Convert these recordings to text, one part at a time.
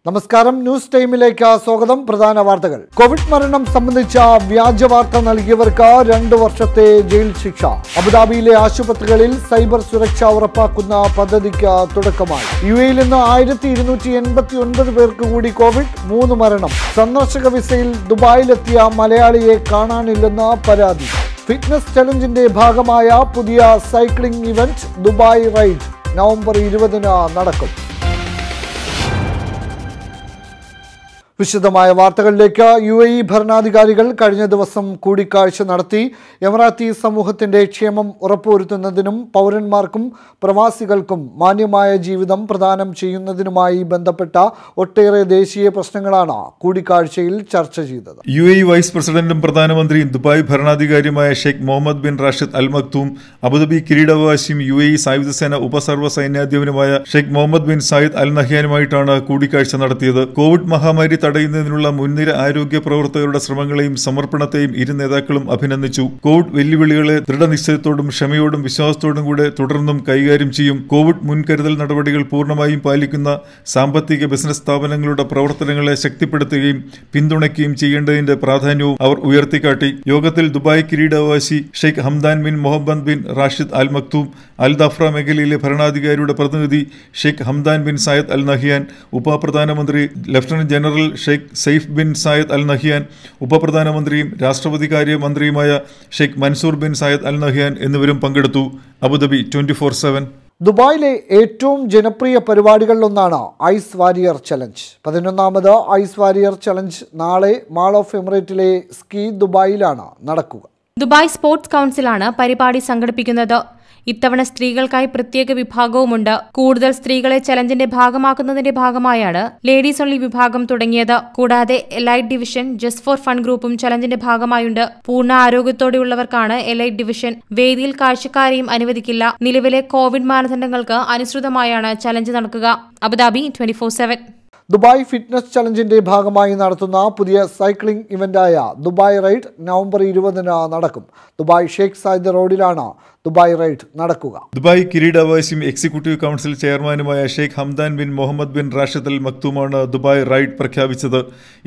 നമസ്കാരം, ന്യൂസ് ടൈമിലേക്ക് സ്വാഗതം. പ്രധാന വാർത്തകൾ. കോവിഡ് മരണം സംബന്ധിച്ച വ്യാജ വാർത്ത നൽകിയവർക്ക് 2 വർഷത്തെ ജയിൽ ശിക്ഷ. അബുദാബിയിലെ ആശുപത്രികളിൽ സൈബർ സുരക്ഷ ഉറപ്പാക്കുന്ന പദ്ധതിക്ക് തുടക്കമായി. യുഎഇയിൽ നിന്ന് 1289 പേർക്ക് കൂടി കോവിഡ്, 3 മരണം. സന്ദർശക വിസയിൽ ദുബായിലെത്തിയ മലയാളിയെ കാണാനില്ലെന്ന പരാതി. ഫിറ്റ്നസ് ചലഞ്ചിന്റെ ഭാഗമായ പുതിയ cycling event Dubai ride November 20-ന് നടക്കും. വിശദമായ വാർത്തകളിലേക്ക്. യുഎഇ ഭരണാധികാരികൾ കഴിഞ്ഞ ദിവസം കൂടിക്കാഴ്ച നടത്തി. എമിറാത്തി സമൂഹത്തിന്റെ ക്ഷേമം ഉറപ്പുവരുത്തുന്നതിനും പൗരന്മാർക്കും പ്രവാസികൾക്കും മാന്യമായ ജീവിതം പ്രദാനം ചെയ്യുന്നതിനുമായി ബന്ധപ്പെട്ട ഒട്ടേറെ ദേശീയ പ്രശ്നങ്ങളാണ് കൂടിക്കാഴ്ചയിൽ ചർച്ച ചെയ്തത്. യുഎഇ വൈസ് പ്രസിഡന്റും പ്രധാനമന്ത്രിയും ദുബായ് ഭരണാധികാരിയുമായ Sheikh Mohammed bin Rashid Al Maktoum, Abu Dhabi കിരീടാവകാശിയും യുഎഇ സായുധസേന ഉപസർവ്വ സൈന്യാധിപനുമായ Sheikh Mohammed bin Zayed Al നഹ്യാനുമായിട്ടാണ് കൂടിക്കാഴ്ച നടത്തിയത്. കോവിഡ് മഹാമാരി തടയുന്നതിനുള്ള മുൻനിര ആരോഗ്യ പ്രവർത്തകരുടെ ശ്രമങ്ങളെയും സമർപ്പണത്തെയും ഇരു നേതാക്കളും അഭിനന്ദിച്ചു. കോവിഡ് വെല്ലുവിളികളെ ദൃഢനിശ്ചയത്തോടും ക്ഷമയോടും വിശ്വാസത്തോടും കൂടെ തുടർന്നും കൈകാര്യം ചെയ്യും. കോവിഡ് മുൻകരുതൽ നടപടികൾ പൂർണ്ണമായും പാലിക്കുന്ന സാമ്പത്തിക ബിസിനസ് സ്ഥാപനങ്ങളുടെ പ്രവർത്തനങ്ങളെ ശക്തിപ്പെടുത്തുകയും പിന്തുണയ്ക്കുകയും ചെയ്യേണ്ടതിന്റെ പ്രാധാന്യവും അവർ ഉയർത്തിക്കാട്ടി. യോഗത്തിൽ ദുബായ് കിരീടാവകാശി Sheikh Hamdan bin Mohammed bin Rashid Al Maktoum, Al Dhafra മേഖലയിലെ ഭരണാധികാരിയുടെ പ്രതിനിധി Sheikh Hamdan bin Zayed Al Nahyan, ഉപപ്രധാനമന്ത്രി lieutenant general Sheikh Saif bin Zayed Al Nahyan, ഉപപ്രധാനമന്ത്രിയും രാഷ്ട്രപതികാര്യ മന്ത്രിയുമായ Sheikh Mansoor bin Zayed Al Nahyan എന്നിവരും പങ്കെടുത്തു. അബുദാബി 24/7. ദുബായിലെ ഏറ്റവും ജനപ്രിയ പരിപാടികളിലൊന്നാണ് ഐസ് വാരിയർ ചലഞ്ച്. 11ാമത് ഐസ് വാരിയർ ചലഞ്ച് നാളെ മാൾ ഓഫ് എമിറേറ്റിലെ സ്കീ ദുബായിലാണ് നടക്കുക. ദുബായ് സ്പോർട്സ് കൗൺസിലാണ് പരിപാടി സംഘടിപ്പിക്കുന്നത്. ഇത്തവണ സ്ത്രീകൾക്കായി പ്രത്യേക വിഭാഗവുമുണ്ട്. കൂടുതൽ സ്ത്രീകളെ ചലഞ്ചിന്റെ ഭാഗമാക്കുന്നതിന്റെ ഭാഗമായാണ് ലേഡീസ് ഓൺലി വിഭാഗം തുടങ്ങിയത്. കൂടാതെ elite division, just for fun ഗ്രൂപ്പും ചലഞ്ചിന്റെ ഭാഗമായുണ്ട്. പൂർണ്ണ ആരോഗ്യത്തോടെയുള്ളവർക്കാണ് എലൈറ്റ് ഡിവിഷൻ. വേദിയിൽ കാഴ്ചക്കാരെയും അനുവദിക്കില്ല. നിലവിലെ കോവിഡ് മാനദണ്ഡങ്ങൾക്ക് അനുസൃതമായാണ് ചലഞ്ച് നടക്കുക. അബുദാബി 24/7. ദുബായ് ഫിറ്റ്നസ് ചലഞ്ചിന്റെ ഭാഗമായി നടത്തുന്ന പുതിയ സൈക്ലിംഗ് ഇവന്റായ ദുബായ് റൈഡ് നവംബർ 20-ന് നടക്കും. ദുബായ് ഷെയ്ഖ് സായിദ് റോഡിലാണ് ദുബായ് റൈഡ് നടക്കുക. ദുബായ് കിരീടാവകാശിയും എക്സിക്യൂട്ടീവ് കൗൺസിൽ ചെയർമാനുമായ Sheikh Hamdan bin Mohammed bin Rashid Al മക്തൂമാണ് ദുബായ് റൈഡ് പ്രഖ്യാപിച്ചത്.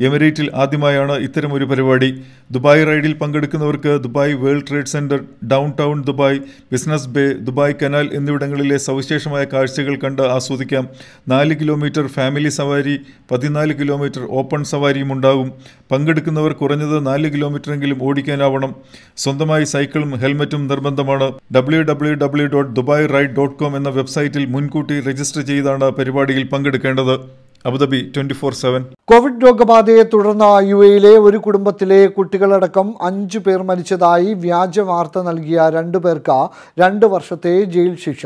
എമിറേറ്റിൽ ആദ്യമായാണ് ഇത്തരമൊരു പരിപാടി. ദുബായ് റൈഡിൽ പങ്കെടുക്കുന്നവർക്ക് Dubai World Trade Centre, downtown Dubai, business bay, Dubai canal എന്നിവിടങ്ങളിലെ സവിശേഷമായ കാഴ്ചകൾ കണ്ട് ആസ്വദിക്കാം. 4 കിലോമീറ്റർ ഫാമിലി സവാരി, 14 കിലോമീറ്റർ ഓപ്പൺ സവാരിയും ഉണ്ടാകും. പങ്കെടുക്കുന്നവർ കുറഞ്ഞത് 4 കിലോമീറ്ററെങ്കിലും ഓടിക്കാനാവണം. സ്വന്തമായി സൈക്കിളും ഹെൽമറ്റും നിർബന്ധമാണ്. www.dubairide.com എന്ന വെബ്സൈറ്റിൽ മുൻകൂട്ടി രജിസ്റ്റർ ചെയ്താണ് പരിപാടിയിൽ പങ്കെടുക്കേണ്ടത്. അബുദാബി 24/7. കോവിഡ് രോഗബാധയെ തുടർന്ന് യുഎഇയിലെ ഒരു കുടുംബത്തിലെ കുട്ടികളടക്കം 5 പേർ മരിച്ചതായി വ്യാജ വാർത്ത നൽകിയ 2 പേർക്ക് 2 വർഷത്തെ ജയിൽ ശിക്ഷ.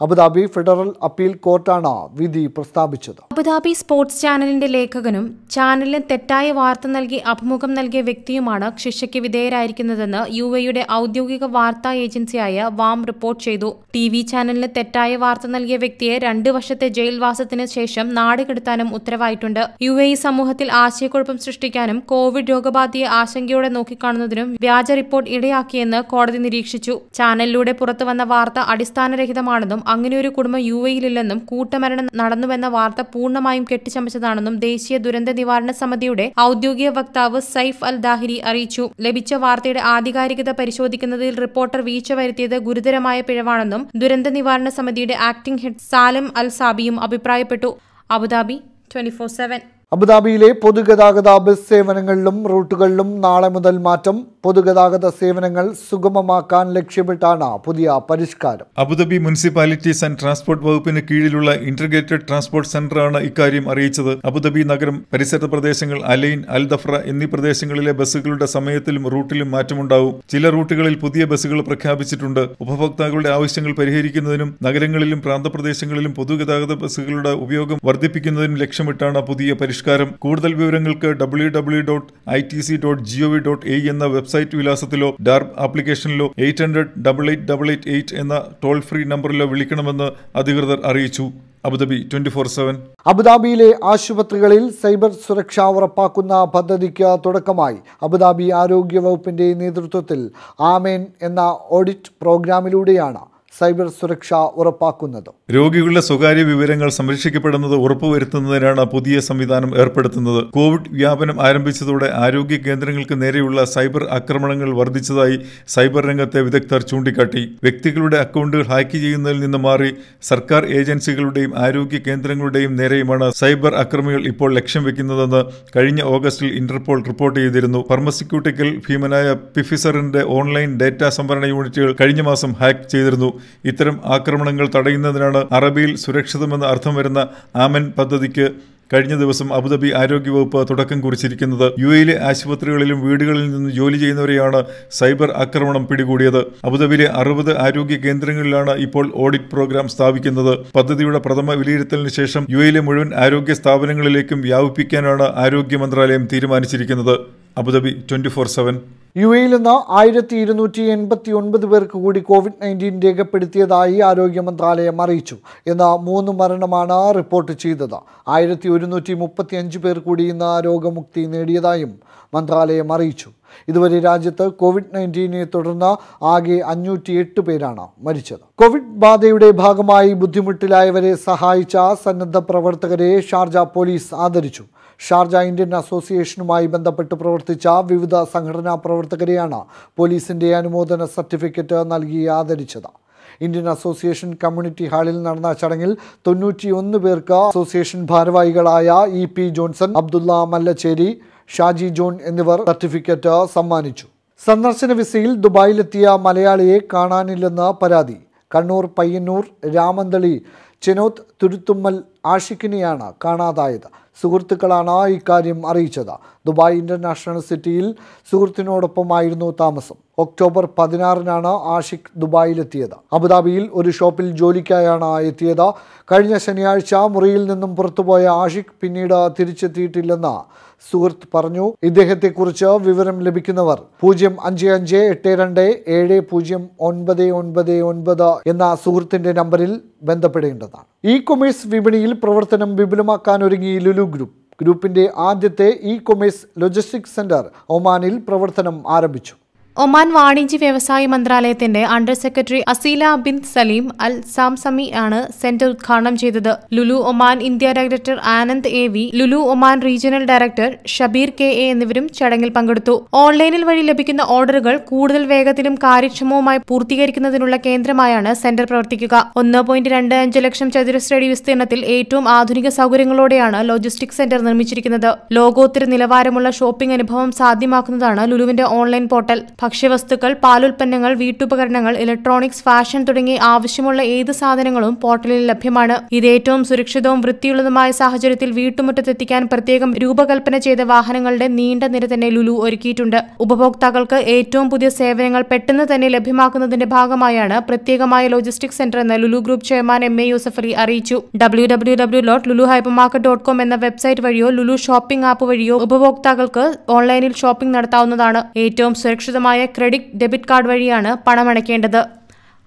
അബുദാബി ഫെഡറൽ അപ്പീൽ കോർട്ടാണ് വിധി പ്രസ്താവിച്ചത്. അബുദാബി സ്പോർട്സ് ചാനലിന്റെ ലേഖകനും ചാനലിന് തെറ്റായ വാർത്ത നൽകി അഭിമുഖം നൽകിയ വ്യക്തിയുമാണ് ശിക്ഷയ്ക്ക് വിധേയരായിരിക്കുന്നതെന്ന് യുഎഇയുടെ ഔദ്യോഗിക വാർത്താ ഏജൻസിയായ വാം റിപ്പോർട്ട് ചെയ്തു. ടിവി ചാനലിന് തെറ്റായ വാർത്ത നൽകിയ വ്യക്തിയെ 2 വർഷത്തെ ജയിൽവാസത്തിന് ശേഷം നാടുകടത്താനും ഉത്തരവായിട്ടുണ്ട്. യുഎഇ സമൂഹത്തിൽ ആശയക്കുഴപ്പം സൃഷ്ടിക്കാനും കോവിഡ് രോഗബാധയെ ആശങ്കയോടെ നോക്കിക്കാണുന്നതിനും വ്യാജ റിപ്പോർട്ട് ഇടയാക്കിയെന്ന് കോടതി നിരീക്ഷിച്ചു. ചാനലിലൂടെ പുറത്തുവന്ന വാർത്ത അടിസ്ഥാനരഹിതമാണെന്നും അങ്ങനെയൊരു കുടുംബം യുഎഇയിലില്ലെന്നും കൂട്ടമരണം നടന്നുവെന്ന വാർത്ത പൂർണ്ണമായും കെട്ടിച്ചമച്ചതാണെന്നും ദേശീയ ദുരന്ത നിവാരണ സമിതിയുടെ ഔദ്യോഗിക വക്താവ് സൈഫ് അൽ ദാഹിരി അറിയിച്ചു. ലഭിച്ച വാർത്തയുടെ ആധികാരികത പരിശോധിക്കുന്നതിൽ റിപ്പോർട്ടർ വീഴ്ച വരുത്തിയത് ഗുരുതരമായ പിഴവാണെന്നും ദുരന്ത നിവാരണ സമിതിയുടെ ആക്ടിംഗ് ഹെഡ് സാലിം അൽ സാബിയും അഭിപ്രായപ്പെട്ടു. അബുദാബി 24/7. അബുദാബിയിലെ പൊതുഗതാഗത ബസ് സേവനങ്ങളിലും റൂട്ടുകളിലും നാളെ മുതൽ മാറ്റം. പൊതുഗതാഗത സേവനങ്ങൾ സുഗമമാക്കാൻ ലക്ഷ്യമിട്ടാണ് പുതിയ പരിഷ്കാരം. അബുദാബി മുനിസിപ്പാലിറ്റീസ് ആൻഡ് ട്രാൻസ്പോർട്ട് വകുപ്പിന് കീഴിലുള്ള ഇന്റഗ്രേറ്റഡ് ട്രാൻസ്പോർട്ട് സെന്ററാണ് ഇക്കാര്യം അറിയിച്ചത്. അബുദാബി നഗരം, പരിസര പ്രദേശങ്ങൾ, അലൈൻ, അൽ ദഫ്ര എന്നീ പ്രദേശങ്ങളിലെ ബസ്സുകളുടെ സമയത്തിലും റൂട്ടിലും മാറ്റമുണ്ടാവും. ചില റൂട്ടുകളിൽ പുതിയ ബസ്സുകൾ പ്രഖ്യാപിച്ചിട്ടുണ്ട്. ഉപഭോക്താക്കളുടെ ആവശ്യങ്ങൾ പരിഹരിക്കുന്നതിനും നഗരങ്ങളിലും പ്രാന്തപ്രദേശങ്ങളിലും പൊതുഗതാഗത ബസ്സുകളുടെ ഉപയോഗം വർദ്ധിപ്പിക്കുന്നതിനും ലക്ഷ്യമിട്ടാണ് പുതിയ പരിഷ്കാരം. കൂടുതൽ വിവരങ്ങൾക്ക് www.itc.gov.ae എന്ന വെബ്സൈറ്റ് വിലാസത്തിലോ ഡാർബ് ആപ്ലിക്കേഷനിലോ 800-8888 എന്ന ടോൾ ഫ്രീ നമ്പറിലോ വിളിക്കണമെന്ന് അധികൃതർ അറിയിച്ചു. അബുദാബി 24/7. അബുദാബിയിലെ ആശുപത്രികളിൽ സൈബർ സുരക്ഷ ഉറപ്പാക്കുന്ന പദ്ധതിക്ക് തുടക്കമായി. അബുദാബി ആരോഗ്യ വകുപ്പിന്റെ നേതൃത്വത്തിൽ ആമേൻ എന്ന ഓഡിറ്റ് പ്രോഗ്രാമിലൂടെയാണ് സൈബർ സുരക്ഷ ഉറപ്പാക്കുന്നത്. രോഗികളുടെ സ്വകാര്യ വിവരങ്ങൾ സംരക്ഷിക്കപ്പെടുന്നത് ഉറപ്പുവരുത്തുന്നതിനാണ് പുതിയ സംവിധാനം ഏർപ്പെടുത്തുന്നത്. കോവിഡ് വ്യാപനം ആരംഭിച്ചതോടെ ആരോഗ്യ കേന്ദ്രങ്ങൾക്ക് നേരെയുള്ള സൈബർ ആക്രമണങ്ങൾ വർദ്ധിച്ചതായി സൈബർ രംഗത്തെ വിദഗ്ധർ ചൂണ്ടിക്കാട്ടി. വ്യക്തികളുടെ അക്കൗണ്ടുകൾ ഹാക്ക് ചെയ്യുന്നതിൽ നിന്ന് മാറി സർക്കാർ ഏജൻസികളുടെയും ആരോഗ്യ കേന്ദ്രങ്ങളുടെയും നേരെയുമാണ് സൈബർ അക്രമികൾ ഇപ്പോൾ ലക്ഷ്യം വെക്കുന്നതെന്ന് കഴിഞ്ഞ ഓഗസ്റ്റിൽ ഇന്റർപോൾ റിപ്പോർട്ട് ചെയ്തിരുന്നു. ഫാർമസ്യൂട്ടിക്കൽ ഭീമനായ പിഫിസറിന്റെ ഓൺലൈൻ ഡേറ്റാ സംഭരണ യൂണിറ്റുകൾ കഴിഞ്ഞ മാസം ഹാക്ക് ചെയ്തിരുന്നു. ഇത്തരം ആക്രമണങ്ങൾ തടയുന്നതിനാണ് അറബിയിൽ സുരക്ഷിതമെന്ന് അർത്ഥം വരുന്ന ആമൻ പദ്ധതിക്ക് കഴിഞ്ഞ ദിവസം അബുദാബി ആരോഗ്യവകുപ്പ് തുടക്കം കുറിച്ചിരിക്കുന്നത്. യുഎയിലെ ആശുപത്രികളിലും വീടുകളിൽ നിന്ന് ജോലി ചെയ്യുന്നവരെയാണ് സൈബർ ആക്രമണം പിടികൂടിയത്. അബുദാബിയിലെ 60 ആരോഗ്യ കേന്ദ്രങ്ങളിലാണ് ഇപ്പോൾ ഓഡിറ്റ് പ്രോഗ്രാം സ്ഥാപിക്കുന്നത്. പദ്ധതിയുടെ പ്രഥമ വിലയിരുത്തലിന് ശേഷം യുഎയിലെ മുഴുവൻ ആരോഗ്യ സ്ഥാപനങ്ങളിലേക്കും വ്യാപിപ്പിക്കാനാണ് ആരോഗ്യ മന്ത്രാലയം തീരുമാനിച്ചിരിക്കുന്നത്. അബുദാബി 24/7. യുഎയിൽ നിന്ന് 1289 പേർക്ക് കൂടി COVID-19 രേഖപ്പെടുത്തിയതായി ആരോഗ്യ മന്ത്രാലയം അറിയിച്ചു. ഇന്ന് 3 മരണമാണ് റിപ്പോർട്ട് ചെയ്തത്. 1135 പേർ കൂടി ഇന്ന് രോഗമുക്തി നേടിയതായും മന്ത്രാലയം അറിയിച്ചു. ഇതുവരെ രാജ്യത്ത് COVID-19 തുടർന്ന് ആകെ 508 പേരാണ് മരിച്ചത്. കോവിഡ് ബാധയുടെ ഭാഗമായി ബുദ്ധിമുട്ടിലായവരെ സഹായിച്ച സന്നദ്ധ പ്രവർത്തകരെ ഷാർജ പോലീസ് ആദരിച്ചു. ഷാർജ ഇന്ത്യൻ അസോസിയേഷനുമായി ബന്ധപ്പെട്ട് പ്രവർത്തിച്ച വിവിധ സംഘടനാ പ്രവർത്തകരെയാണ് പോലീസിന്റെ അനുമോദന സർട്ടിഫിക്കറ്റ് നൽകി ആദരിച്ചത്. ഇന്ത്യൻ അസോസിയേഷൻ കമ്മ്യൂണിറ്റി ഹാളിൽ നടന്ന ചടങ്ങിൽ 91 പേർക്ക് അസോസിയേഷൻ ഭാരവാഹികളായ EP Johnson, Abdulla Mallacheri, Shaji John എന്നിവർ സർട്ടിഫിക്കറ്റ് സമ്മാനിച്ചു. സന്ദർശന വിസയിൽ ദുബായിലെത്തിയ മലയാളിയെ കാണാനില്ലെന്ന് പരാതി. കണ്ണൂർ പയ്യന്നൂർ രാമന്തളി ചെനോത്ത് തുരുത്തുമ്മൽ ആഷിഖിനെയാണ് കാണാതായത്. സുഹൃത്തുക്കളാണ് ഇക്കാര്യം അറിയിച്ചത്. ദുബായ് ഇന്റർനാഷണൽ സിറ്റിയിൽ സുഹൃത്തിനോടൊപ്പമായിരുന്നു താമസം. ഒക്ടോബർ 16-നാണ് ആഷിഖ് ദുബായിലെത്തിയത്. അബുദാബിയിൽ ഒരു ഷോപ്പിൽ ജോലിക്കായാണ് എത്തിയത്. കഴിഞ്ഞ ശനിയാഴ്ച മുറിയിൽ നിന്നും പുറത്തുപോയ ആഷിഖ് പിന്നീട് തിരിച്ചെത്തിയിട്ടില്ലെന്ന് സുഹൃത്ത് പറഞ്ഞു. ഇദ്ദേഹത്തെക്കുറിച്ച് വിവരം ലഭിക്കുന്നവർ 055882709999 എന്ന സുഹൃത്തിന്റെ നമ്പറിൽ ബന്ധപ്പെടേണ്ടതാണ്. ഇ-കൊമേഴ്സ് വിപണിയിൽ പ്രവർത്തനം വിപുലമാക്കാനൊരുങ്ങി ലുലു ഗ്രൂപ്പ്. ഗ്രൂപ്പിന്റെ ആദ്യത്തെ ഇ-കൊമേഴ്സ് ലോജിസ്റ്റിക്സ് സെന്റർ ഒമാനിൽ പ്രവർത്തനം ആരംഭിച്ചു. ഒമാൻ വാണിജ്യ വ്യവസായ മന്ത്രാലയത്തിന്റെ under secretary Aseela bin Salim Al Samsami ആണ് സെന്റർ ഉദ്ഘാടനം ചെയ്തത്. Lulu Oman India director Anand AV, Lulu Oman regional director Shabeer KA എന്നിവരും ചടങ്ങിൽ പങ്കെടുത്തു. ഓൺലൈനിൽ വഴി ലഭിക്കുന്ന ഓർഡറുകൾ കൂടുതൽ വേഗത്തിലും കാര്യക്ഷമവുമായി പൂർത്തീകരിക്കുന്നതിനുള്ള കേന്ദ്രമായാണ് സെന്റർ പ്രവർത്തിക്കുക. 1.25 ലക്ഷം ചതുരശ്ര അടി വിസ്തീർണത്തിൽ ഏറ്റവും ആധുനിക സൗകര്യങ്ങളോടെയാണ് ലോജിസ്റ്റിക്സ് സെന്റർ നിർമ്മിച്ചിരിക്കുന്നത്. ലോകോത്തര നിലവാരമുള്ള ഷോപ്പിംഗ് അനുഭവം സാധ്യമാക്കുന്നതാണ് ലുലുവിന്റെ ഓൺലൈൻ പോർട്ടൽ. ഭക്ഷ്യവസ്തുക്കൾ, പാലുൽപ്പന്നങ്ങൾ, വീട്ടുപകരണങ്ങൾ, ഇലക്ട്രോണിക്സ്, ഫാഷൻ തുടങ്ങി ആവശ്യമുള്ള ഏത് സാധനങ്ങളും പോർട്ടലിൽ ലഭ്യമാണ്. ഇത് ഏറ്റവും സുരക്ഷിതവും വൃത്തിയുള്ളതുമായ സാഹചര്യത്തിൽ വീട്ടുമുറ്റത്തെത്തിക്കാൻ പ്രത്യേകം രൂപകൽപ്പന ചെയ്ത വാഹനങ്ങളുടെ നീണ്ട നിര തന്നെ ലുലു ഒരുക്കിയിട്ടുണ്ട്. ഉപഭോക്താക്കൾക്ക് ഏറ്റവും പുതിയ സേവനങ്ങൾ പെട്ടെന്ന് തന്നെ ലഭ്യമാക്കുന്നതിന്റെ ഭാഗമായാണ് പ്രത്യേകമായ ലോജിസ്റ്റിക്സ് സെന്റർ എന്ന് Lulu group chairman MA Yusuff Ali അറിയിച്ചു. www.luluhypermarket.com എന്ന വെബ്സൈറ്റ് വഴിയോ ലുലു ഷോപ്പിംഗ് ആപ്പ് വഴിയോ ഉപഭോക്താക്കൾക്ക് ഓൺലൈനിൽ ഷോപ്പിംഗ് നടത്താവുന്നതാണ്. ഏറ്റവും സുരക്ഷിതമായ ക്രെഡിറ്റ് ഡെബിറ്റ് കാർഡ് വഴിയാണ് പണമടയ്ക്കേണ്ടത്.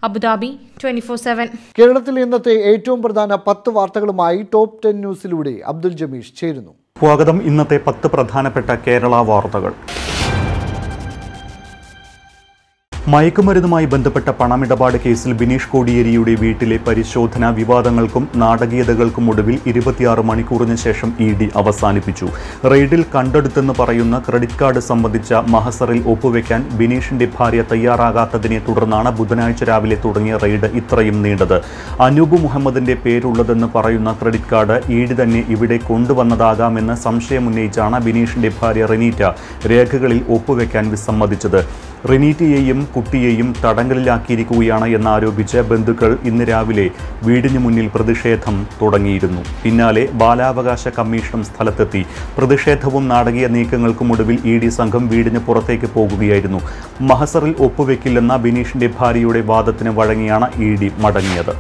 അബുദാബി 24/7. കേരളത്തിൽ ഇന്നത്തെ ഏറ്റവും പ്രധാന 10 വാർത്തകളുമായി ടോപ്പ് 10 ന്യൂസിലൂടെ അബ്ദുൽ ജമീഷ് ചേരുന്നു. സ്വാഗതം. ഇന്നത്തെ 10 പ്രധാനപ്പെട്ട കേരള വാർത്തകൾ. മയക്കുമരുന്നുമായി ബന്ധപ്പെട്ട പണമിടപാട് കേസിൽ ബിനീഷ് കോടിയേരിയുടെ വീട്ടിലെ പരിശോധന വിവാദങ്ങൾക്കും നാടകീയതകൾക്കും ഒടുവിൽ 26 മണിക്കൂറിന് ശേഷം ED അവസാനിപ്പിച്ചു. റെയ്ഡിൽ കണ്ടെടുത്തെന്ന് പറയുന്ന ക്രെഡിറ്റ് കാർഡ് സംബന്ധിച്ച മഹസറിൽ ഒപ്പുവെക്കാൻ ബിനീഷിന്റെ ഭാര്യ തയ്യാറാകാത്തതിനെ തുടർന്നാണ് ബുധനാഴ്ച രാവിലെ തുടങ്ങിയ റെയ്ഡ് ഇത്രയും നീണ്ടത്. അനൂപ് മുഹമ്മദിന്റെ പേരുള്ളതെന്ന് പറയുന്ന ക്രെഡിറ്റ് കാർഡ് ED തന്നെ ഇവിടെ കൊണ്ടുവന്നതാകാമെന്ന് സംശയമുന്നയിച്ചാണ് ബിനീഷിന്റെ ഭാര്യ റെനീറ്റ രേഖകളിൽ ഒപ്പുവെക്കാൻ വിസമ്മതിച്ചത്. റെനീറ്റയെയും കുട്ടിയെയും തടങ്കലിലാക്കിയിരിക്കുകയാണ് എന്നാരോപിച്ച് ബന്ധുക്കൾ ഇന്ന് രാവിലെ വീടിന് മുന്നിൽ പ്രതിഷേധം തുടങ്ങിയിരുന്നു. പിന്നാലെ ബാലാവകാശ കമ്മീഷനും സ്ഥലത്തെത്തി. പ്രതിഷേധവും നാടകീയ നീക്കങ്ങൾക്കും ഒടുവിൽ ED സംഘം വീടിന് പുറത്തേക്ക് പോകുകയായിരുന്നു. മഹസറിൽ ഒപ്പുവെക്കില്ലെന്ന ബിനീഷിന്റെ ഭാര്യയുടെ വാദത്തിന് വഴങ്ങിയാണ് ED മടങ്ങിയത്.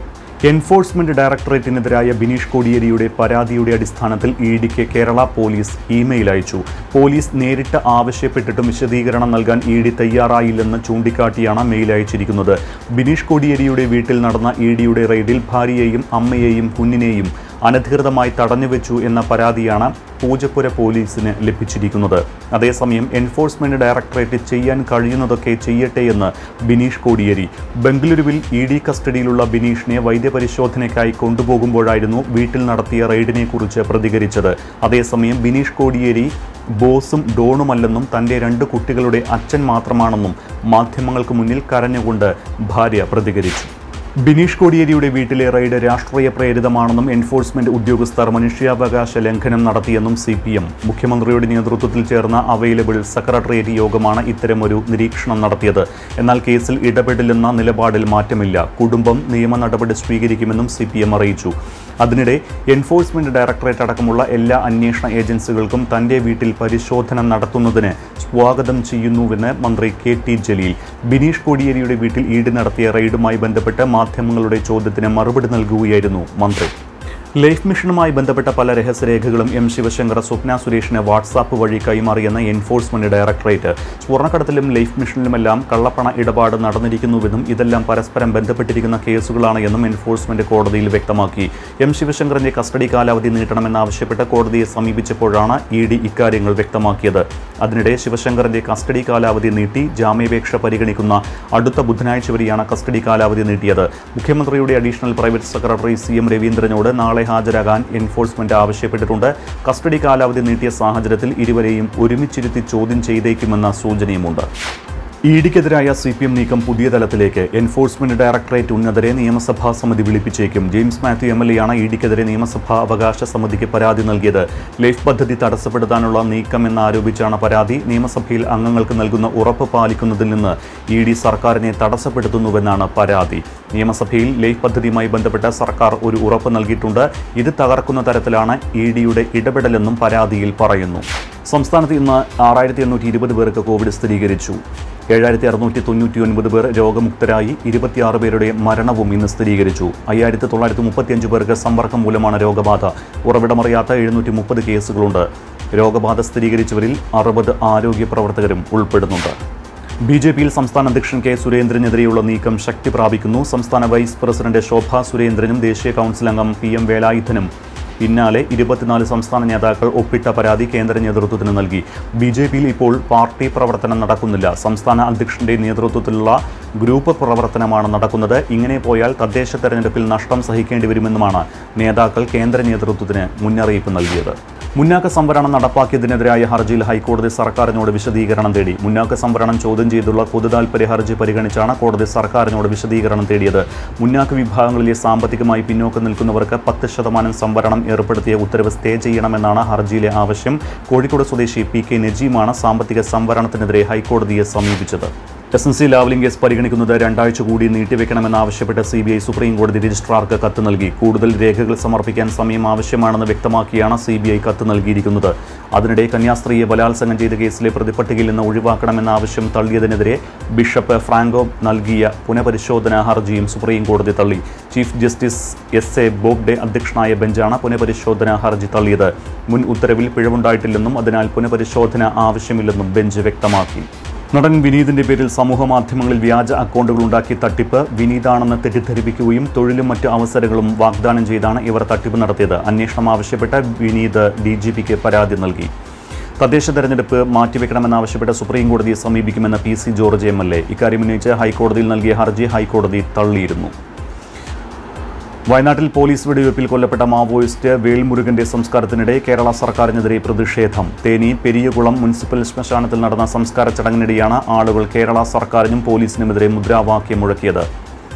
എൻഫോഴ്സ്മെന്റ് ഡയറക്ടറേറ്റിനെതിരായ ബിനീഷ് കോടിയേരിയുടെ പരാതിയുടെ അടിസ്ഥാനത്തിൽ EDക്ക് കേരള പോലീസ് ഇമെയിൽ അയച്ചു. പോലീസ് നേരിട്ട് ആവശ്യപ്പെട്ടിട്ടും വിശദീകരണം നൽകാൻ ED തയ്യാറായില്ലെന്ന് ചൂണ്ടിക്കാട്ടിയാണ് മെയിൽ അയച്ചിരിക്കുന്നത്. ബിനീഷ് കോടിയേരിയുടെ വീട്ടിൽ നടന്ന EDയുടെ റെയ്ഡിൽ ഭാര്യയെയും അമ്മയെയും കുഞ്ഞിനെയും അനധികൃതമായി തടഞ്ഞുവെച്ചു എന്ന പരാതിയാണ് പൂജപ്പുര പോലീസിന് ലഭിച്ചിരിക്കുന്നത്. അതേസമയം എൻഫോഴ്സ്മെന്റ് ഡയറക്ടറേറ്റ് ചെയ്യാൻ കഴിയുന്നതൊക്കെ ചെയ്യട്ടെ എന്ന് ബിനീഷ് കോടിയേരി. ബംഗളൂരുവിൽ ED കസ്റ്റഡിയിലുള്ള ബിനീഷിനെ വൈദ്യപരിശോധനയ്ക്കായി കൊണ്ടുപോകുമ്പോഴായിരുന്നു വീട്ടിൽ നടത്തിയ റെയ്ഡിനെ കുറിച്ച് പ്രതികരിച്ചത്. അതേസമയം ബിനീഷ് കോടിയേരി ബോസും ഡോണുമല്ലെന്നും തൻ്റെ 2 കുട്ടികളുടെ അച്ഛൻ മാത്രമാണെന്നും മാധ്യമങ്ങൾക്ക് മുന്നിൽ കരഞ്ഞുകൊണ്ട് ഭാര്യ പ്രതികരിച്ചു. ബിനീഷ് കോടിയേരിയുടെ വീട്ടിലെ റെയ്ഡ് രാഷ്ട്രീയ പ്രേരിതമാണെന്നും എൻഫോഴ്സ്മെന്റ് ഉദ്യോഗസ്ഥർ മനുഷ്യാവകാശ ലംഘനം നടത്തിയെന്നും CPM. മുഖ്യമന്ത്രിയുടെ നേതൃത്വത്തിൽ ചേർന്ന അവൈലബിൾ സെക്രട്ടേറിയറ്റ് യോഗമാണ് ഇത്തരമൊരു നിരീക്ഷണം നടത്തിയത്. എന്നാൽ കേസിൽ ഇടപെടില്ലെന്ന നിലപാടിൽ മാറ്റമില്ല. കുടുംബം നിയമ നടപടി സ്വീകരിക്കുമെന്നും CPM അറിയിച്ചു. അതിനിടെ എൻഫോഴ്സ്മെന്റ് ഡയറക്ടറേറ്റ് അടക്കമുള്ള എല്ലാ അന്വേഷണ ഏജൻസികൾക്കും തന്റെ വീട്ടിൽ പരിശോധന നടത്തുന്നതിന് സ്വാഗതം ചെയ്യുന്നുവെന്ന് മന്ത്രി KT ജലീൽ. ബിനീഷ് കോടിയേരിയുടെ വീട്ടിൽ ED നടത്തിയ റെയ്ഡുമായി ബന്ധപ്പെട്ട് മാധ്യമങ്ങളുടെ ചോദ്യത്തിന് മറുപടി നൽകുകയായിരുന്നു മന്ത്രി. ലൈഫ് മിഷനുമായി ബന്ധപ്പെട്ട പല രഹസ്യരേഖകളും ശിവശങ്കർ സ്വപ്ന സുരേഷിന് വാട്സാപ്പ് വഴി കൈമാറിയെന്ന എൻഫോഴ്സ്മെന്റ് ഡയറക്ടറേറ്റ്. സ്വർണ്ണക്കടത്തിലും ലൈഫ് മിഷനിലുമെല്ലാം കള്ളപ്പണ ഇടപാട് നടന്നിരിക്കുന്നുവെന്നും ഇതെല്ലാം പരസ്പരം ബന്ധപ്പെട്ടിരിക്കുന്ന കേസുകളാണ് എന്നും എൻഫോഴ്സ്മെന്റ് കോടതിയിൽ വ്യക്തമാക്കി. ശിവശങ്കറിന്റെ കസ്റ്റഡി കാലാവധി നീട്ടണമെന്നാവശ്യപ്പെട്ട് കോടതിയെ സമീപിച്ചപ്പോഴാണ് ED ഇക്കാര്യങ്ങൾ വ്യക്തമാക്കിയത്. അതിനിടെ ശിവശങ്കറിന്റെ കസ്റ്റഡി കാലാവധി നീട്ടി ജാമ്യാപേക്ഷ പരിഗണിക്കുന്ന അടുത്ത ബുധനാഴ്ച വരെയാണ് കസ്റ്റഡി കാലാവധി നീട്ടിയത്. മുഖ്യമന്ത്രിയുടെ അഡീഷണൽ പ്രൈവറ്റ് സെക്രട്ടറി CM രവീന്ദ്രനോട് നാളെ ഹാജരാകാൻ എൻഫോഴ്സ്മെന്റ് ആവശ്യപ്പെട്ടിട്ടുണ്ട്. കസ്റ്റഡി കാലാവധി നീട്ടിയ സാഹചര്യത്തിൽ ഇരുവരെയും ഒരുമിച്ചിരുത്തി ചോദ്യം ചെയ്തേക്കുമെന്ന സൂചനയുമുണ്ട്. EDക്കെതിരായ CPM നീക്കം പുതിയ തലത്തിലേക്ക്. എൻഫോഴ്സ്മെന്റ് ഡയറക്ടറേറ്റ് ഉന്നതരെ നിയമസഭാ സമിതി വിളിപ്പിച്ചേക്കും. ജെയിംസ് മാത്യു MLA ആണ് EDക്കെതിരെ നിയമസഭാ അവകാശ സമിതിക്ക് പരാതി നൽകിയത്. ലൈഫ് പദ്ധതി തടസ്സപ്പെടുത്താനുള്ള നീക്കമെന്നാരോപിച്ചാണ് പരാതി. നിയമസഭയിൽ അംഗങ്ങൾക്ക് നൽകുന്ന ഉറപ്പ് പാലിക്കുന്നതിൽ നിന്ന് ED സർക്കാരിനെ തടസ്സപ്പെടുത്തുന്നുവെന്നാണ് പരാതി. നിയമസഭയിൽ ലൈഫ് പദ്ധതിയുമായി ബന്ധപ്പെട്ട സർക്കാർ ഒരു ഉറപ്പ് നൽകിയിട്ടുണ്ട്. ഇത് തകർക്കുന്ന തരത്തിലാണ് EDയുടെ ഇടപെടലെന്നും പരാതിയിൽ പറയുന്നു. സംസ്ഥാനത്ത് ഇന്ന് 6820 പേർക്ക് കോവിഡ് സ്ഥിരീകരിച്ചു. 7699 പേർ രോഗമുക്തരായി. 26 പേരുടെ മരണവും ഇന്ന് സ്ഥിരീകരിച്ചു. 5935 പേർക്ക് സമ്പർക്കം മൂലമാണ് രോഗബാധ. ഉറവിടമറിയാത്ത 730 കേസുകളുണ്ട്. രോഗബാധ സ്ഥിരീകരിച്ചവരിൽ 60 ആരോഗ്യ പ്രവർത്തകരും ഉൾപ്പെടുന്നുണ്ട്. BJPയിൽ സംസ്ഥാന അധ്യക്ഷൻ K സുരേന്ദ്രനെതിരെയുള്ള നീക്കം ശക്തി പ്രാപിക്കുന്നു. സംസ്ഥാന വൈസ് പ്രസിഡന്റ് ശോഭ സുരേന്ദ്രനും ദേശീയ കൗൺസിൽ അംഗം PM വേലായുധനും പിന്നാലെ 24 സംസ്ഥാന നേതാക്കൾ ഒപ്പിട്ട പരാതി കേന്ദ്ര നേതൃത്വത്തിന് നൽകി. BJPയിൽ ഇപ്പോൾ പാർട്ടി പ്രവർത്തനം നടക്കുന്നില്ല. സംസ്ഥാന അധ്യക്ഷന്റെ നേതൃത്വത്തിലുള്ള ഗ്രൂപ്പ് പ്രവർത്തനമാണ് നടക്കുന്നത്. ഇങ്ങനെ പോയാൽ തദ്ദേശ തെരഞ്ഞെടുപ്പിൽ നഷ്ടം സഹിക്കേണ്ടി വരുമെന്നുമാണ് നേതാക്കൾ കേന്ദ്ര നേതൃത്വത്തിന് മുന്നറിയിപ്പ് നൽകിയത്. മുന്നാക്ക സംവരണം നടപ്പാക്കിയതിനെതിരായ ഹർജിയിൽ ഹൈക്കോടതി സർക്കാരിനോട് വിശദീകരണം തേടി. മുന്നാക്ക സംവരണം ചോദ്യം ചെയ്തുള്ള പൊതുതാൽപര്യ ഹർജി പരിഗണിച്ചാണ് കോടതി സർക്കാരിനോട് വിശദീകരണം തേടിയത്. മുന്നാക്ക വിഭാഗങ്ങളിലെ സാമ്പത്തികമായി പിന്നോക്കം നിൽക്കുന്നവർക്ക് 10% സംവരണം ഏർപ്പെടുത്തിയ ഉത്തരവ് സ്റ്റേ ചെയ്യണമെന്നാണ് ഹർജിയിലെ ആവശ്യം. കോഴിക്കോട് സ്വദേശി PK നജീമാണ് സാമ്പത്തിക സംവരണത്തിനെതിരെ ഹൈക്കോടതിയെ സമീപിച്ചത്. SNC ലാവ്ലിംഗ് കേസ് പരിഗണിക്കുന്നത് 2 ആഴ്ച കൂടി നീട്ടിവെക്കണമെന്നാവശ്യപ്പെട്ട് CBI സുപ്രീം കോടതി രജിസ്ട്രാർക്ക് കത്ത് നൽകി. കൂടുതൽ രേഖകൾ സമർപ്പിക്കാൻ സമയം ആവശ്യമാണെന്ന് വ്യക്തമാക്കിയാണ് CBI കത്ത് നൽകിയിരിക്കുന്നത്. അതിനിടെ കന്യാസ്ത്രീയെ ബലാത്സംഗം ചെയ്ത കേസിലെ പ്രതിപട്ടികയിൽ നിന്ന് ഒഴിവാക്കണമെന്ന ആവശ്യം തള്ളിയതിനെതിരെ ബിഷപ്പ് ഫ്രാങ്കോ നൽകിയ പുനഃപരിശോധനാ ഹർജിയും സുപ്രീം കോടതി തള്ളി. ചീഫ് ജസ്റ്റിസ് SA ബോബ്ഡെ അധ്യക്ഷനായ ബെഞ്ചാണ് പുനഃപരിശോധനാ ഹർജി തള്ളിയത്. മുൻ ഉത്തരവിൽ പിഴവുണ്ടായിട്ടില്ലെന്നും അതിനാൽ പുനഃപരിശോധന ആവശ്യമില്ലെന്നും ബെഞ്ച് വ്യക്തമാക്കി. നടൻ വിനീതിന്റെ പേരിൽ സമൂഹമാധ്യമങ്ങളിൽ വ്യാജ അക്കൗണ്ടുകൾ ഉണ്ടാക്കി തട്ടിപ്പ്. വിനീതാണെന്ന് തെറ്റിദ്ധരിപ്പിക്കുകയും തൊഴിലും മറ്റ് അവസരങ്ങളും വാഗ്ദാനം ചെയ്താണ് ഇവർ തട്ടിപ്പ് നടത്തിയത്. അന്വേഷണം ആവശ്യപ്പെട്ട് വിനീത് DGPക്ക് പരാതി നൽകി. തദ്ദേശ തെരഞ്ഞെടുപ്പ് മാറ്റിവെക്കണമെന്നാവശ്യപ്പെട്ട് സുപ്രീം കോടതിയെ സമീപിക്കുമെന്ന് PC ജോർജ് MLA. ഇക്കാര്യം ഉന്നയിച്ച് ഹൈക്കോടതിയിൽ നൽകിയ ഹർജി ഹൈക്കോടതി തള്ളിയിരുന്നു. വയനാട്ടിൽ പോലീസ് വെടിവെപ്പിൽ കൊല്ലപ്പെട്ട മാവോയിസ്റ്റ് വേൽമുരുകന്റെ സംസ്കാരത്തിനിടെ കേരള സർക്കാരിനെതിരെ പ്രതിഷേധം. തേനി പെരിയകുളം മുനിസിപ്പൽ ശ്മശാനത്തിൽ നടന്ന സംസ്കാര ചടങ്ങിനിടെയാണ് ആളുകൾ കേരള സർക്കാരിനും പോലീസിനുമെതിരെ മുദ്രാവാക്യം മുഴക്കിയത്.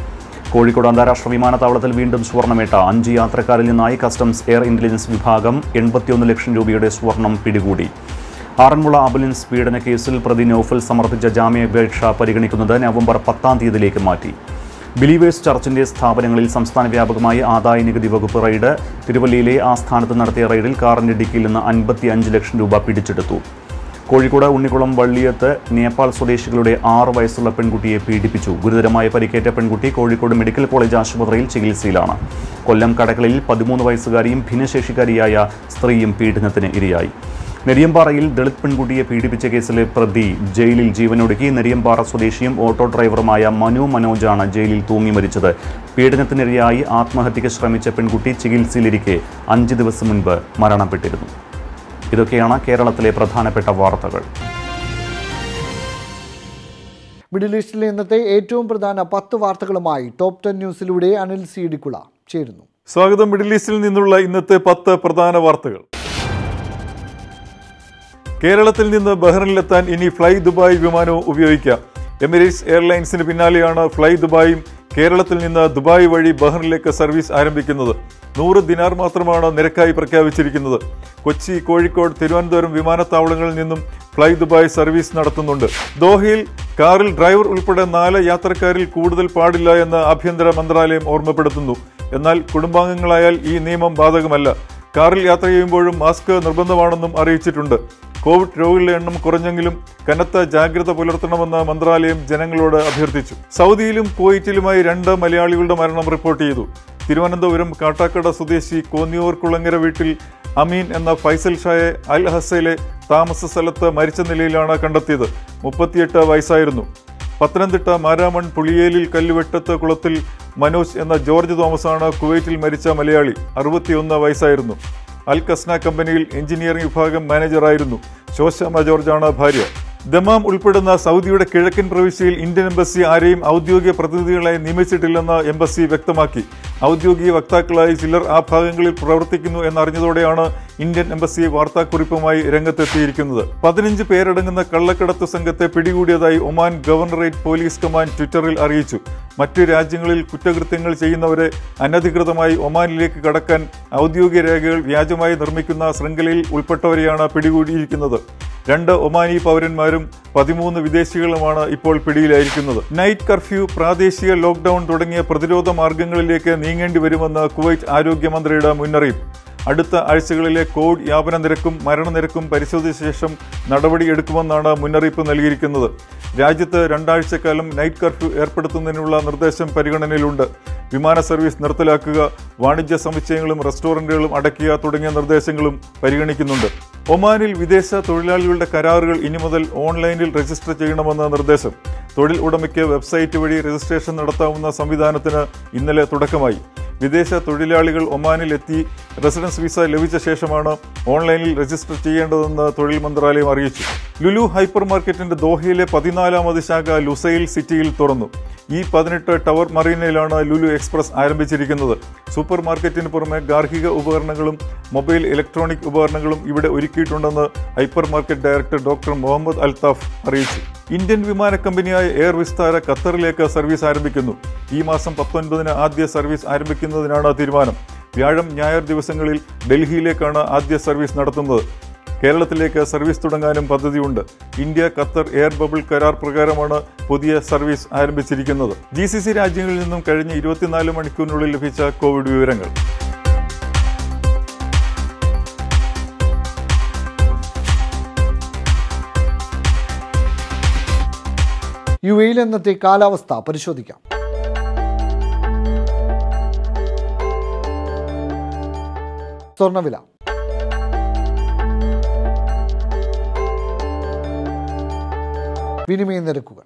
കോഴിക്കോട് അന്താരാഷ്ട്ര വിമാനത്താവളത്തിൽ വീണ്ടും സ്വർണ്ണവേട്ട. 5 യാത്രക്കാരിൽ നിന്നായി കസ്റ്റംസ് എയർ ഇന്റലിജൻസ് വിഭാഗം 81 ലക്ഷം രൂപയുടെ സ്വർണം പിടികൂടി. ആറന്മുള ആംബുലൻസ് പീഡന കേസിൽ പ്രതി നൌഫൽ സമർപ്പിച്ച ജാമ്യാപേക്ഷ പരിഗണിക്കുന്നത് നവംബർ 10-ാം തീയതിയിലേക്ക് മാറ്റി. ബിലീവേഴ്സ് ചർച്ചിന്റെ സ്ഥാപനങ്ങളിൽ സംസ്ഥാന വ്യാപകമായി ആദായനികുതി വകുപ്പ് റെയ്ഡ്. തിരുവല്ലയിലെ ആസ്ഥാനത്ത് നടത്തിയ റെയ്ഡിൽ കാറിന്റെ ഡിക്കിയിൽ നിന്ന് 55 ലക്ഷം രൂപ പിടിച്ചെടുത്തു. കോഴിക്കോട് ഉണ്ണിക്കുളം വള്ളിയത്ത് നേപ്പാൾ സ്വദേശികളുടെ 6 വയസ്സുള്ള പെൺകുട്ടിയെ പീഡിപ്പിച്ചു. ഗുരുതരമായ പരിക്കേറ്റ പെൺകുട്ടി കോഴിക്കോട് മെഡിക്കൽ കോളേജ് ആശുപത്രിയിൽ ചികിത്സയിലാണ്. കൊല്ലം കടക്കളയിൽ 13 വയസ്സുകാരിയും ഭിന്നശേഷിക്കാരിയായ സ്ത്രീയും പീഡനത്തിന് ഇരയായി. നെരിയമ്പാറയിൽ ദളിത് പെൺകുട്ടിയെ പീഡിപ്പിച്ച കേസിലെ പ്രതി ജയിലിൽ ജീവനൊടുക്കി. നെരിയമ്പാറ സ്വദേശിയും ഓട്ടോ ഡ്രൈവറുമായ മനു മനോജാണ് ജയിലിൽ തൂങ്ങി മരിച്ചത്. പീഡനത്തിനിരയായി ആത്മഹത്യയ്ക്ക് ശ്രമിച്ച പെൺകുട്ടി ചികിത്സയിലിരിക്കെ 5 ദിവസം മുൻപ് മരണപ്പെട്ടിരുന്നു. ഇതൊക്കെയാണ് കേരളത്തിലെ പ്രധാനപ്പെട്ട വാർത്തകൾ. മിഡിൽ ഈസ്റ്റിലെ ഇന്നത്തെ ഏറ്റവും പ്രധാന 10 വാർത്തകളുമായി ടോപ്പ് 10 ന്യൂസിലൂടെ അനിൽ സീഡിക്കുള ചേരുന്നു. സ്വാഗതം. മിഡിൽ ഈസ്റ്റിൽ നിന്നുള്ള ഇന്നത്തെ 10 പ്രധാന വാർത്തകൾ. കേരളത്തിൽ നിന്ന് ബഹ്റിനിലെത്താൻ ഇനി ഫ്ലൈ ദുബായ് വിമാനവും ഉപയോഗിക്കാം. എമിറേറ്റ്സ് എയർലൈൻസിന് പിന്നാലെയാണ് ഫ്ലൈ ദുബായും കേരളത്തിൽ നിന്ന് ദുബായ് വഴി ബഹ്റിനിലേക്ക് സർവീസ് ആരംഭിക്കുന്നത്. 100 ദിനാർ മാത്രമാണ് നിരക്കായി പ്രഖ്യാപിച്ചിരിക്കുന്നത്. കൊച്ചി, കോഴിക്കോട്, തിരുവനന്തപുരം വിമാനത്താവളങ്ങളിൽ നിന്നും ഫ്ലൈ ദുബായ് സർവീസ് നടത്തുന്നുണ്ട്. ദോഹയിൽ കാറിൽ ഡ്രൈവർ ഉൾപ്പെടെ 4 യാത്രക്കാരിൽ കൂടുതൽ പാടില്ല എന്ന് ആഭ്യന്തര മന്ത്രാലയം ഓർമ്മപ്പെടുത്തുന്നു. എന്നാൽ കുടുംബാംഗങ്ങളായാൽ ഈ നിയമം ബാധകമല്ല. കാറിൽ യാത്ര ചെയ്യുമ്പോഴും മാസ്ക് നിർബന്ധമാണെന്നും അറിയിച്ചിട്ടുണ്ട്. കോവിഡ് രോഗികളുടെ എണ്ണം കുറഞ്ഞെങ്കിലും കനത്ത ജാഗ്രത പുലർത്തണമെന്ന് മന്ത്രാലയം ജനങ്ങളോട് അഭ്യർത്ഥിച്ചു. സൗദിയിലും കുവൈറ്റിലുമായി 2 മലയാളികളുടെ മരണം റിപ്പോർട്ട് ചെയ്തു. തിരുവനന്തപുരം കാട്ടാക്കട സ്വദേശി കോന്നിയൂർ കുളങ്ങര വീട്ടിൽ അമീൻ എന്ന ഫൈസൽ ഷായെ അൽ ഹസയിലെ താമസ സ്ഥലത്ത് മരിച്ച നിലയിലാണ് കണ്ടെത്തിയത്. 38 വയസ്സായിരുന്നു. പത്തനംതിട്ട മാരാമൺ പുളിയേലിൽ കല്ലുവെട്ടത്ത് കുളത്തിൽ മനോജ് എന്ന ജോർജ് തോമസാണ് കുവൈറ്റിൽ മരിച്ച മലയാളി. 61 വയസ്സായിരുന്നു. അൽ കസ്ന കമ്പനിയിൽ എഞ്ചിനീയറിംഗ് വിഭാഗം മാനേജറായിരുന്നു. ശോശാമ ജോർജാണ് ഭാര്യ. ദമാം ഉൾപ്പെടുന്ന സൗദിയുടെ കിഴക്കൻ പ്രവിശ്യയിൽ ഇന്ത്യൻ എംബസി ആരെയും ഔദ്യോഗിക പ്രതിനിധികളായി നിയമിച്ചിട്ടില്ലെന്ന് എംബസി വ്യക്തമാക്കി. ഔദ്യോഗിക വക്താക്കളായി ചിലർ ആ ഭാഗങ്ങളിൽ പ്രവർത്തിക്കുന്നു എന്നറിഞ്ഞതോടെയാണ് ഇന്ത്യൻ എംബസി വാർത്താക്കുറിപ്പുമായി രംഗത്തെത്തിയിരിക്കുന്നത്. 15 പേരടങ്ങുന്ന കള്ളക്കടത്ത് സംഘത്തെ പിടികൂടിയതായി ഒമാൻ ഗവർണറേറ്റ് പോലീസ് കമാൻഡ് ട്വിറ്ററിൽ അറിയിച്ചു. മറ്റ് രാജ്യങ്ങളിൽ കുറ്റകൃത്യങ്ങൾ ചെയ്യുന്നവരെ അനധികൃതമായി ഒമാനിലേക്ക് കടക്കാൻ ഔദ്യോഗിക രേഖകൾ വ്യാജമായി നിർമ്മിക്കുന്ന ശൃംഖലയിൽ ഉൾപ്പെട്ടവരെയാണ് പിടികൂടിയിരിക്കുന്നത്. 2 ഒമാനി പൗരന്മാരും 13 വിദേശികളുമാണ് ഇപ്പോൾ പിടിയിലായിരിക്കുന്നത്. നൈറ്റ് കർഫ്യൂ, പ്രാദേശിക ലോക്ക്ഡൌൺ തുടങ്ങിയ പ്രതിരോധ മാർഗങ്ങളിലേക്ക് നീങ്ങേണ്ടി വരുമെന്ന് കുവൈറ്റ് ആരോഗ്യമന്ത്രിയുടെ മുന്നറിയിപ്പ്. അടുത്ത ആഴ്ചകളിലെ കോവിഡ് വ്യാപന നിരക്കും മരണനിരക്കും പരിശോധിച്ച ശേഷം നടപടിയെടുക്കുമെന്നാണ് മുന്നറിയിപ്പ് നൽകിയിരിക്കുന്നത്. രാജ്യത്ത് 2 ആഴ്ചക്കാലം നൈറ്റ് കർഫ്യൂ ഏർപ്പെടുത്തുന്നതിനുള്ള നിർദ്ദേശം പരിഗണനയിലുണ്ട്. വിമാന സർവീസ് നിർത്തലാക്കുക, വാണിജ്യ സമുച്ചയങ്ങളും റെസ്റ്റോറന്റുകളും അടയ്ക്കുക തുടങ്ങിയ നിർദ്ദേശങ്ങളും പരിഗണിക്കുന്നുണ്ട്. ഒമാനിൽ വിദേശ തൊഴിലാളികളുടെ കരാറുകൾ ഇനി മുതൽ ഓൺലൈനിൽ രജിസ്റ്റർ ചെയ്യണമെന്ന നിർദ്ദേശം. തൊഴിൽ ഉടമയ്ക്ക് വെബ്സൈറ്റ് വഴി രജിസ്ട്രേഷൻ നടത്താവുന്ന സംവിധാനത്തിന് ഇന്നലെ തുടക്കമായി. വിദേശ തൊഴിലാളികൾ ഒമാനിൽ എത്തി റെസിഡൻസ് വിസ ലഭിച്ച ശേഷമാണ് ഓൺലൈനിൽ രജിസ്റ്റർ ചെയ്യേണ്ടതെന്ന് തൊഴിൽ മന്ത്രാലയം അറിയിച്ചു. ലുലു ഹൈപ്പർ മാർക്കറ്റിന്റെ ദോഹയിലെ 14ാമത് ശാഖ ലുസൈൽ സിറ്റിയിൽ തുറന്നു. ഈ 18 ടവർ മറീനയിലാണ് ലുലു എക്സ്പ്രസ് ആരംഭിച്ചിരിക്കുന്നത്. സൂപ്പർ മാർക്കറ്റിന് പുറമെ ഗാർഹിക ഉപകരണങ്ങളും മൊബൈൽ ഇലക്ട്രോണിക് ഉപകരണങ്ങളും ഇവിടെ ഒരുക്കിയിട്ടുണ്ടെന്ന് hypermarket director doctor Muhammad Althaf അറിയിച്ചു. ഇന്ത്യൻ വിമാന കമ്പനിയായ എയർ വിസ്താര ഖത്തറിലേക്ക് സർവീസ് ആരംഭിക്കുന്നു. ഈ മാസം 19-ന് ആദ്യ സർവീസ് ആരംഭിക്കുന്നതിനാണ് തീരുമാനം. വ്യാഴം, ഞായർ ദിവസങ്ങളിൽ ഡൽഹിയിലേക്കാണ് ആദ്യ സർവീസ് നടത്തുന്നത്. കേരളത്തിലേക്ക് സർവീസ് തുടങ്ങാനും പദ്ധതിയുണ്ട്. ഇന്ത്യ ഖത്തർ എയർ ബബിൾ കരാർ പ്രകാരമാണ് പുതിയ സർവീസ് ആരംഭിച്ചിരിക്കുന്നത്. GCC രാജ്യങ്ങളിൽ നിന്നും കഴിഞ്ഞ 24 മണിക്കൂറിനുള്ളിൽ ലഭിച്ച കോവിഡ് വിവരങ്ങൾ. UAE ഇന്നത്തെ കാലാവസ്ഥ പരിശോധിക്കാം. സ്വർണ്ണവില വിനിമയ നിരക്കുകൾ.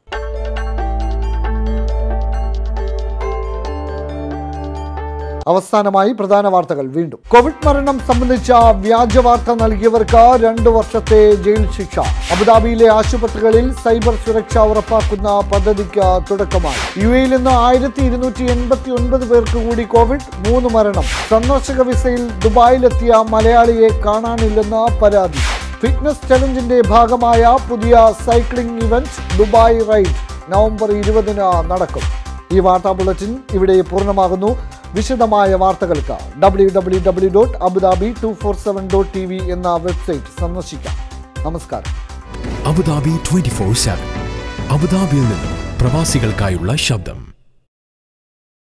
അവസാനമായി പ്രധാന വാർത്തകൾ വീണ്ടും. കോവിഡ് മരണം സംബന്ധിച്ച വ്യാജ വാർത്ത നൽകിയവർക്ക് 2 വർഷത്തെ ജയിൽ ശിക്ഷ. അബുദാബിയിലെ ആശുപത്രികളിൽ സൈബർ സുരക്ഷ ഉറപ്പാക്കുന്ന പദ്ധതിക്ക് തുടക്കമായി. UAE നിന്ന് 1289 പേർക്ക് കൂടി കോവിഡ്, 3 മരണം. സന്ദർശക വിസയിൽ ദുബായിലെത്തിയ മലയാളിയെ കാണാനില്ലെന്ന പരാതി. ഫിറ്റ്നസ് ചലഞ്ചിന്റെ ഭാഗമായ പുതിയ cycling event Dubai ride November 20-ന് നടക്കും. ഈ വാർത്താ ബുള്ളറ്റിൻ ഇവിടെ പൂർണ്ണമാകുന്നു. വിശദമായ വാർത്തകൾക്ക് www.abudabi247.tv എന്ന വെബ്സൈറ്റ് സന്ദർശിക്കാം. നമസ്കാരം. അബുദാബി 24/7 അബുദാബിയിൽ നിന്നും പ്രവാസികൾക്കായുള്ള ശബ്ദം.